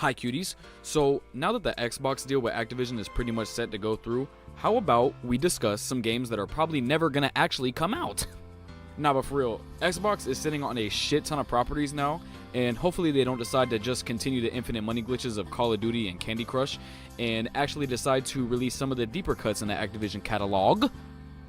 Hi cuties. So now that the Xbox deal with Activision is pretty much set to go through, how about we discuss some games that are probably never gonna actually come out? Nah, but for real, Xbox is sitting on a shit ton of properties now, and hopefully they don't decide to just continue the infinite money glitches of Call of Duty and Candy Crush, and actually decide to release some of the deeper cuts in the Activision catalog.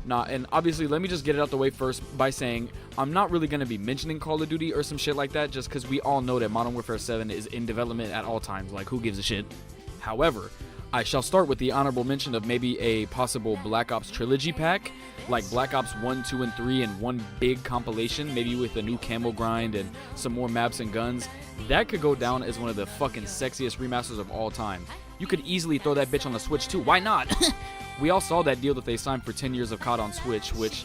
Nah, and obviously, let me just get it out the way first by saying I'm not really going to be mentioning Call of Duty or some shit like that, just because we all know that Modern Warfare 7 is in development at all times. Like, who gives a shit? However, I shall start with the honorable mention of maybe a possible Black Ops trilogy pack, like Black Ops 1, 2, and 3 in one big compilation, maybe with a new camo grind and some more maps and guns. That could go down as one of the fucking sexiest remasters of all time. You could easily throw that bitch on the Switch too, why not? We all saw that deal that they signed for 10 years of COD on Switch, which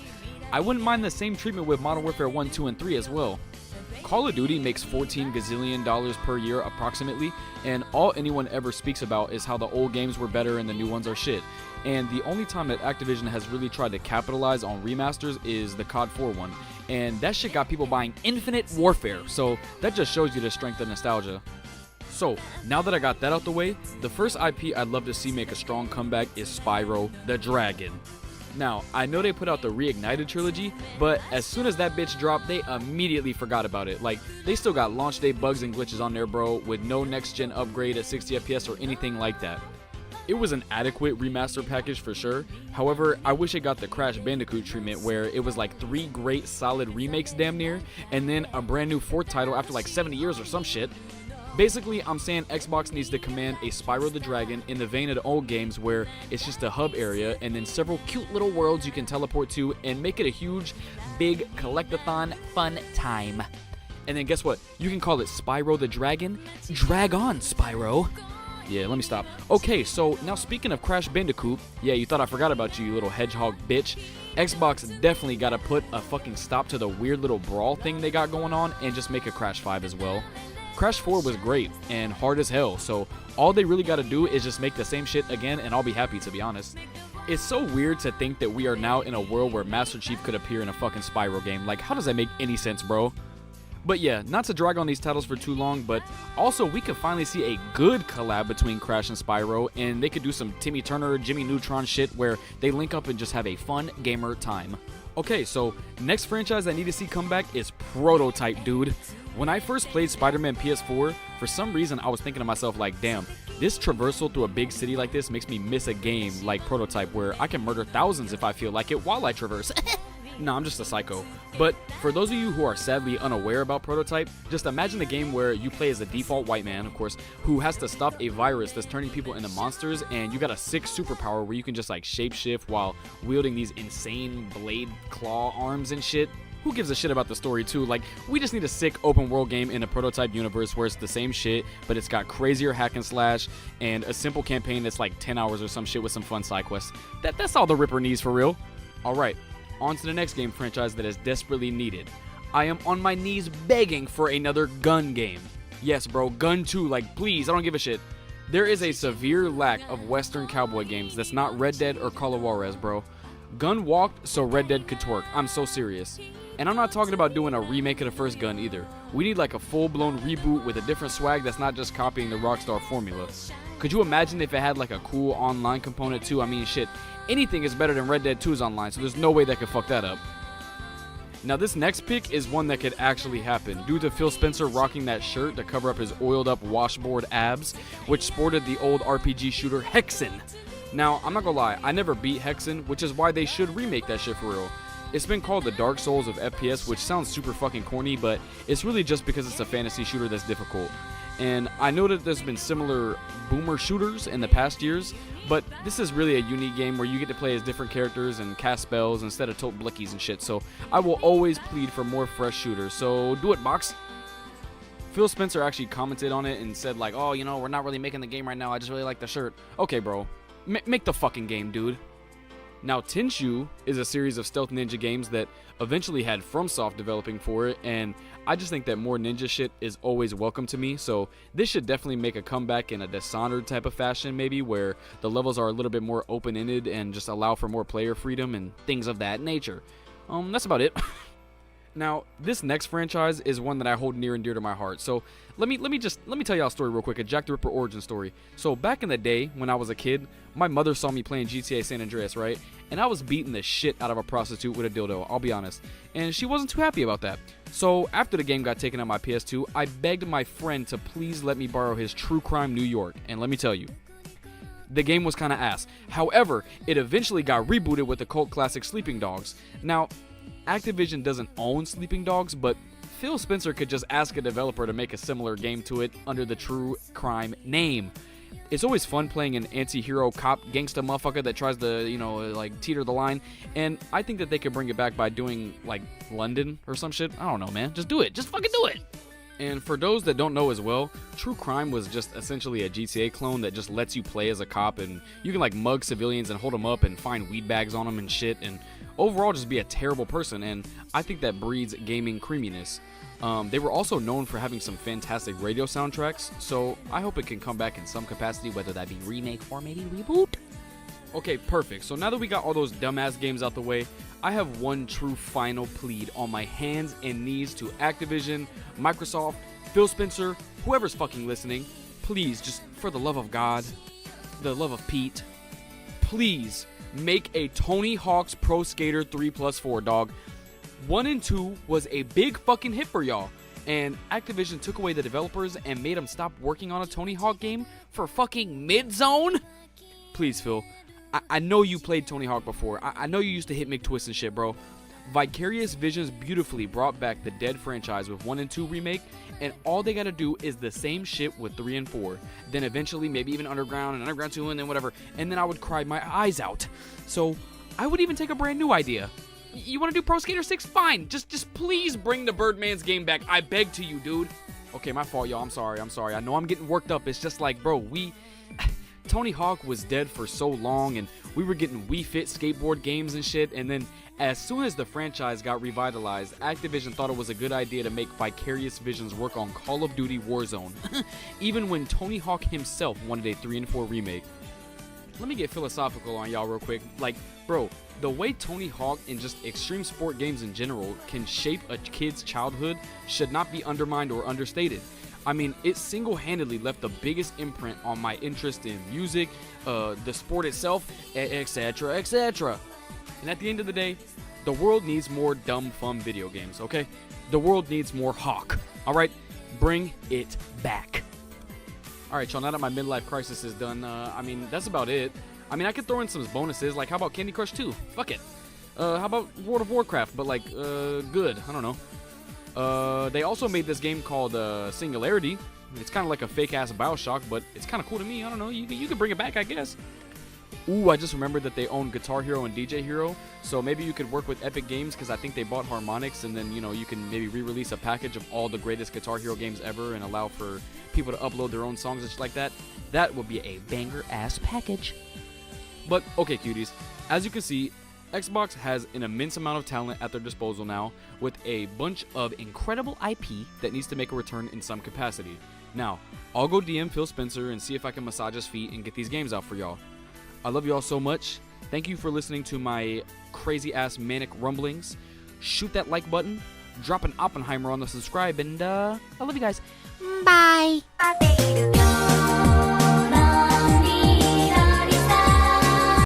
I wouldn't mind the same treatment with Modern Warfare 1, 2, and 3 as well. Call of Duty makes $14 gazillion per year approximately, and all anyone ever speaks about is how the old games were better and the new ones are shit. And the only time that Activision has really tried to capitalize on remasters is the COD 4 one, and that shit got people buying Infinite Warfare, so that just shows you the strength of nostalgia. So, now that I got that out the way, the first IP I'd love to see make a strong comeback is Spyro the Dragon. Now, I know they put out the Reignited trilogy, but as soon as that bitch dropped, they immediately forgot about it. Like, they still got launch day bugs and glitches on there, bro, with no next-gen upgrade at 60 FPS or anything like that. It was an adequate remaster package for sure. However, I wish it got the Crash Bandicoot treatment where it was like 3 great solid remakes damn near, and then a brand new 4th title after like 70 years or some shit. Basically, I'm saying Xbox needs to command a Spyro the Dragon in the vein of the old games where it's just a hub area and then several cute little worlds you can teleport to and make it a huge, big, collectathon fun time. And then guess what? You can call it Spyro the Dragon. Drag on, Spyro. Yeah, let me stop. Okay, so now speaking of Crash Bandicoot, yeah, you thought I forgot about you, you little hedgehog bitch. Xbox definitely gotta put a fucking stop to the weird little brawl thing they got going on and just make a Crash 5 as well. Crash 4 was great and hard as hell, so all they really gotta do is just make the same shit again and I'll be happy, to be honest. It's so weird to think that we are now in a world where Master Chief could appear in a fucking Spyro game. Like, how does that make any sense, bro? But yeah, not to drag on these titles for too long, but also we could finally see a good collab between Crash and Spyro, and they could do some Timmy Turner, Jimmy Neutron shit where they link up and just have a fun gamer time. Okay, so next franchise I need to see come back is Prototype, dude. When I first played Spider-Man PS4, for some reason I was thinking to myself like, damn, this traversal through a big city like this makes me miss a game like Prototype where I can murder thousands if I feel like it while I traverse. Nah, I'm just a psycho. But for those of you who are sadly unaware about Prototype, just imagine a game where you play as a default white man, of course, who has to stop a virus that's turning people into monsters, and you got a sick superpower where you can just like shapeshift while wielding these insane blade claw arms and shit. Who gives a shit about the story too? Like, we just need a sick open world game in a Prototype universe where it's the same shit, but it's got crazier hack and slash and a simple campaign that's like 10 hours or some shit with some fun side quests. That's all the Ripper needs for real. Alright, on to the next game franchise that is desperately needed. I am on my knees begging for another gun game. Yes, bro, Gun 2, like, please, I don't give a shit. There is a severe lack of Western cowboy games that's not Red Dead or Call of Juarez, bro. Gun walked so Red Dead could twerk. I'm so serious. And I'm not talking about doing a remake of the first Gun either. We need like a full-blown reboot with a different swag that's not just copying the Rockstar formula. Could you imagine if it had like a cool online component too? I mean, shit, anything is better than Red Dead 2's online, so there's no way that could fuck that up. Now this next pick is one that could actually happen, due to Phil Spencer rocking that shirt to cover up his oiled up washboard abs, which sported the old RPG shooter Hexen. Now, I'm not gonna lie, I never beat Hexen, which is why they should remake that shit for real. It's been called the Dark Souls of FPS, which sounds super fucking corny, but it's really just because it's a fantasy shooter that's difficult. And I know that there's been similar boomer shooters in the past years, but this is really a unique game where you get to play as different characters and cast spells instead of tote blickies and shit, so I will always plead for more fresh shooters, so do it, box. Phil Spencer actually commented on it and said like, oh, you know, we're not really making the game right now, I just really like the shirt. Okay, bro, make the fucking game, dude. Now, Tenchu is a series of stealth ninja games that eventually had FromSoft developing for it, and I just think that more ninja shit is always welcome to me, so this should definitely make a comeback in a Dishonored type of fashion, maybe, where the levels are a little bit more open-ended and just allow for more player freedom and things of that nature. That's about it. Now, this next franchise is one that I hold near and dear to my heart. So let me tell y'all a story real quick, a Jack the Ripper origin story. So back in the day when I was a kid, my mother saw me playing GTA San Andreas, right? And I was beating the shit out of a prostitute with a dildo, I'll be honest. And she wasn't too happy about that. So after the game got taken on my PS2, I begged my friend to please let me borrow his True Crime New York. And let me tell you, the game was kind of ass. However, it eventually got rebooted with the cult classic Sleeping Dogs. Now, Activision doesn't own Sleeping Dogs, but Phil Spencer could just ask a developer to make a similar game to it under the True Crime name. It's always fun playing an anti-hero cop gangsta motherfucker that tries to, like teeter the line, and I think that they could bring it back by doing like London or some shit. I don't know, man. Just do it. Just fucking do it. And for those that don't know as well, True Crime was just essentially a GTA clone that just lets you play as a cop, and you can like mug civilians and hold them up and find weed bags on them and shit, and overall just be a terrible person. And I think that breeds gaming creaminess. They were also known for having some fantastic radio soundtracks, so I hope it can come back in some capacity, whether that be remake or maybe reboot. Okay, perfect. So now that we got all those dumbass games out the way, I have one true final plead on my hands and knees to Activision, Microsoft, Phil Spencer, whoever's fucking listening. Please, just for the love of God, the love of Pete, please make a Tony Hawk's Pro Skater 3+4, dog. 1 and 2 was a big fucking hit for y'all, and Activision took away the developers and made them stop working on a Tony Hawk game for fucking Mid-Zone? Please, Phil. I know you played Tony Hawk before. I know you used to hit McTwist and shit, bro. Vicarious Visions beautifully brought back the dead franchise with 1 and 2 remake, and all they gotta do is the same shit with 3 and 4. Then eventually maybe even Underground and Underground 2 and then whatever, and then I would cry my eyes out. So I would even take a brand new idea. You want to do Pro Skater 6? Fine. Just please bring the Birdman's game back. I beg to you, dude. Okay, my fault, y'all. I'm sorry. I know I'm getting worked up. It's just like, bro, Tony Hawk was dead for so long, and we were getting Wii Fit skateboard games and shit, and then as soon as the franchise got revitalized, Activision thought it was a good idea to make Vicarious Visions work on Call of Duty Warzone, even when Tony Hawk himself wanted a 3 and 4 remake. Let me get philosophical on y'all real quick. Like, bro, the way Tony Hawk and just extreme sport games in general can shape a kid's childhood should not be undermined or understated. I mean, it single-handedly left the biggest imprint on my interest in music, the sport itself, etc., etc. And at the end of the day, the world needs more dumb, fun video games, okay? The world needs more Hawk, all right? Bring it back. All right, y'all, now that my midlife crisis is done, I mean, that's about it. I mean, I could throw in some bonuses, like how about Candy Crush 2? Fuck it. How about World of Warcraft, but like, good, I don't know. They also made this game called Singularity. It's kind of like a fake-ass BioShock, but it's kind of cool to me. I don't know, you can bring it back, I guess. Ooh, I just remembered that they own Guitar Hero and DJ Hero, so maybe you could work with Epic Games, because I think they bought Harmonix, and then, you can maybe re-release a package of all the greatest Guitar Hero games ever and allow for people to upload their own songs and shit like that. That would be a banger-ass package. But, okay, cuties, as you can see, Xbox has an immense amount of talent at their disposal now, with a bunch of incredible IP that needs to make a return in some capacity. Now, I'll go DM Phil Spencer and see if I can massage his feet and get these games out for y'all. I love y'all so much. Thank you for listening to my crazy-ass manic rumblings. Shoot that like button, drop an Oppenheimer on the subscribe, and I love you guys. Bye!